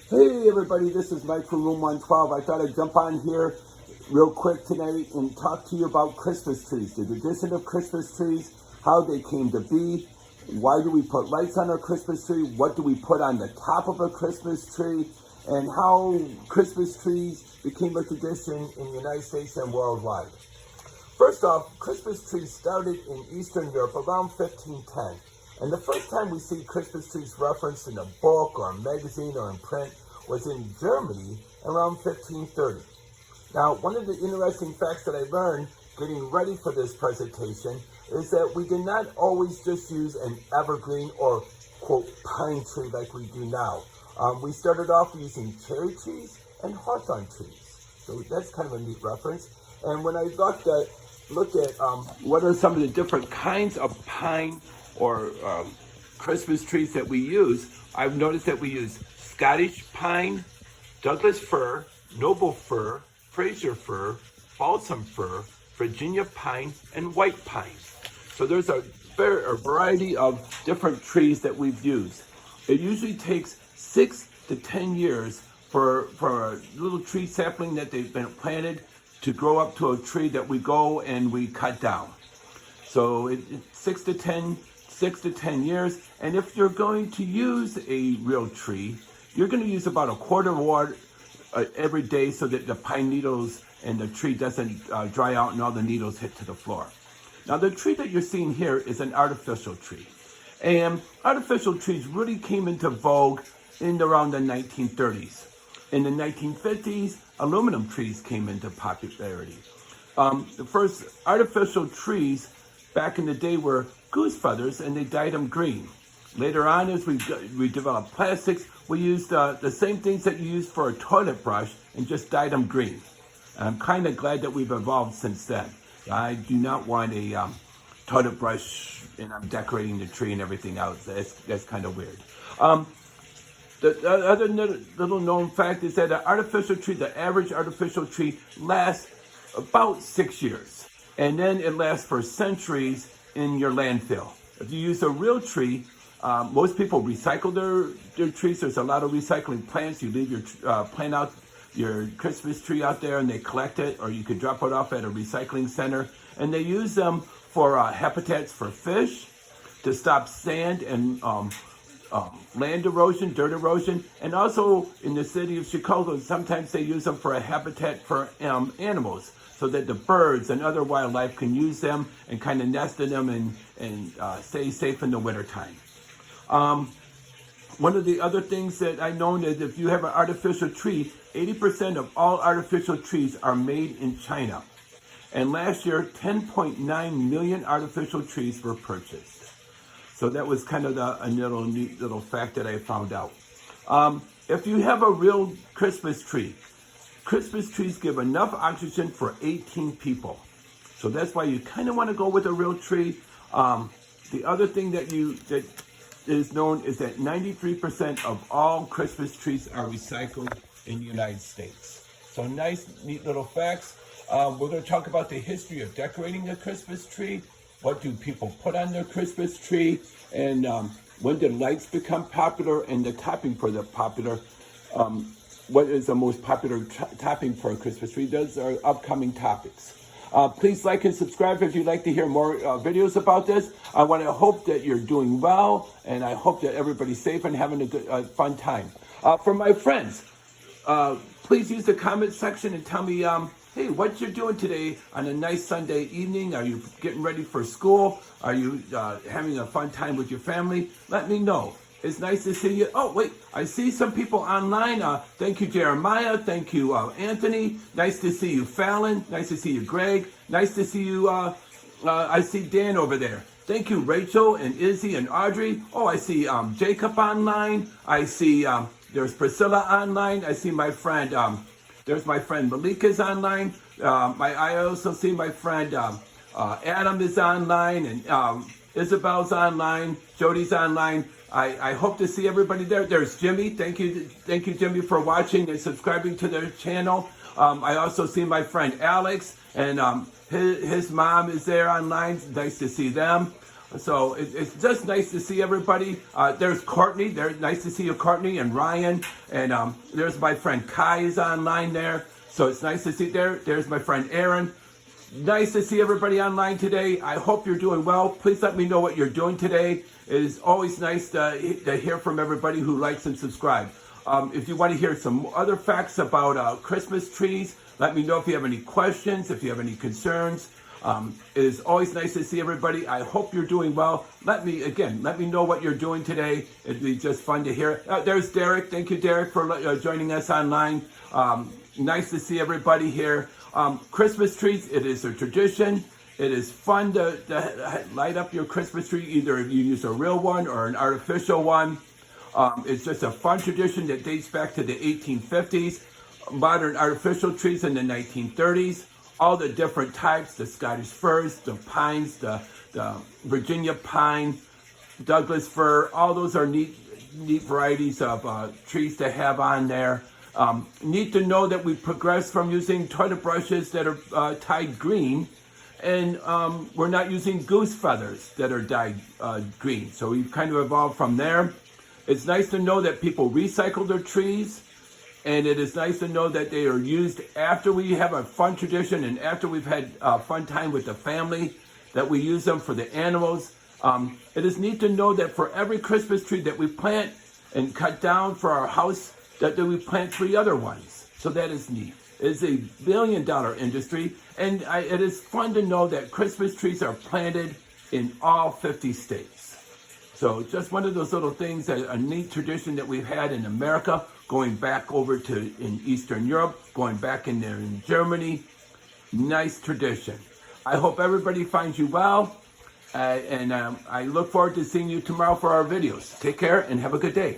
Hey everybody, this is Mike from Room 112. I thought I'd jump on here real quick tonight and talk to you about Christmas trees, the tradition of Christmas trees, how they came to be, why do we put lights on our Christmas tree, what do we put on the top of a Christmas tree, and how Christmas trees became a tradition in the United States and worldwide. First off, Christmas trees started in Eastern Europe around 1510. And the first time we see Christmas trees referenced in a book or a magazine or in print was in Germany around 1530. Now, one of the interesting facts that I learned getting ready for this presentation is that we did not always just use an evergreen or, quote, pine tree like we do now. We started off using cherry trees and hawthorn trees. So that's kind of a neat reference. And when I looked at what are some of the different kinds of pine or Christmas trees that we use, I've noticed that we use Scottish pine, Douglas fir, noble fir, Fraser fir, balsam fir, Virginia pine, and white pine. So there's a variety of different trees that we've used. It usually takes 6 to 10 years for a little tree sapling that they've been planted to grow up to a tree that we go and we cut down. So it's 6 to 10 years, and if you're going to use a real tree, you're going to use about a quart of water every day so that the pine needles and the tree doesn't dry out and all the needles hit to the floor. Now the tree that you're seeing here is an artificial tree, and artificial trees really came into vogue in around the 1930s. In the 1950s, aluminum trees came into popularity. The first artificial trees back in the day were goose feathers, and they dyed them green. Later on, as we developed plastics, we used the same things that you use for a toilet brush and just dyed them green. And I'm kind of glad that we've evolved since then. I do not want a toilet brush and I'm decorating the tree and everything else. That's kind of weird. The other little known fact is that the average artificial tree lasts about 6 years. And then it lasts for centuries in your landfill. If you use a real tree, most people recycle their trees. There's a lot of recycling plants. You leave your your Christmas tree out there and they collect it, or you could drop it off at a recycling center. And they use them for habitats for fish, to stop sand and land erosion, dirt erosion, and also in the city of Chicago, sometimes they use them for a habitat for animals, so that the birds and other wildlife can use them and kind of nest in them and stay safe in the wintertime. One of the other things that I know is if you have an artificial tree, 80% of all artificial trees are made in China. And last year, 10.9 million artificial trees were purchased. So that was kind of a neat little fact that I found out. If you have a real Christmas trees give enough oxygen for 18 people. So that's why you kind of want to go with a real tree. The other thing that is known is that 93% of all Christmas trees are recycled in the United States. So nice, neat little facts. We're going to talk about the history of decorating a Christmas tree. What do people put on their Christmas tree? And when did lights become popular and the topping for the popular? What is the most popular topping for a Christmas tree? Those are upcoming topics. Please like and subscribe if you'd like to hear more videos about this. I want to hope that you're doing well, and I hope that everybody's safe and having a good, fun time. For my friends, please use the comment section and tell me, hey, what you're doing today on a nice Sunday evening. Are you getting ready for school? Are you having a fun time with your family? Let me know. It's nice to see you. Oh, wait, I see some people online. Thank you, Jeremiah. Thank you, Anthony. Nice to see you, Fallon. Nice to see you, Greg. Nice to see you. I see Dan over there. Thank you, Rachel and Izzy and Audrey. Oh, I see Jacob online. I see there's Priscilla online. I see my friend, there's my friend Malika's online. I also see my friend Adam is online, and Isabel's online. Jody's online. I hope to see everybody there. There's Jimmy. Thank you, Jimmy, for watching and subscribing to their channel. I also see my friend Alex, and his mom is there online. Nice to see them. So it's just nice to see everybody. There's Courtney. Nice to see you, Courtney, and Ryan. And there's my friend Kai is online there. So it's nice to see there. There's my friend Aaron. Nice to see everybody online today. I hope you're doing well. Please let me know what you're doing today. It is always nice to hear from everybody who likes and subscribes. If you want to hear some other facts about Christmas trees, let me know if you have any questions, if you have any concerns. It is always nice to see everybody. I hope you're doing well. Let me know what you're doing today. It'd be just fun to hear. There's Derek. Thank you, Derek, for joining us online. Nice to see everybody here. Christmas trees, it is a tradition. It is fun to light up your Christmas tree. Either you use a real one or an artificial one. It's just a fun tradition that dates back to the 1850s. Modern artificial trees in the 1930s. All the different types, the Scottish firs, the pines, the Virginia pine, Douglas fir, all those are neat varieties of trees to have on there. Neat to know that we progressed from using toilet brushes that are dyed green, and we're not using goose feathers that are dyed green. So we've kind of evolved from there. It's nice to know that people recycle their trees. And it is nice to know that they are used after we have a fun tradition and after we've had a fun time with the family, that we use them for the animals. It is neat to know that for every Christmas tree that we plant and cut down for our house, that we plant 3 other ones. So that is neat. It is a billion-dollar industry, and it is fun to know that Christmas trees are planted in all 50 states. So just one of those little things, a neat tradition that we've had in America, going back over to in Eastern Europe, going back in there in Germany. Nice tradition. I hope everybody finds you well, and I look forward to seeing you tomorrow for our videos. Take care and have a good day.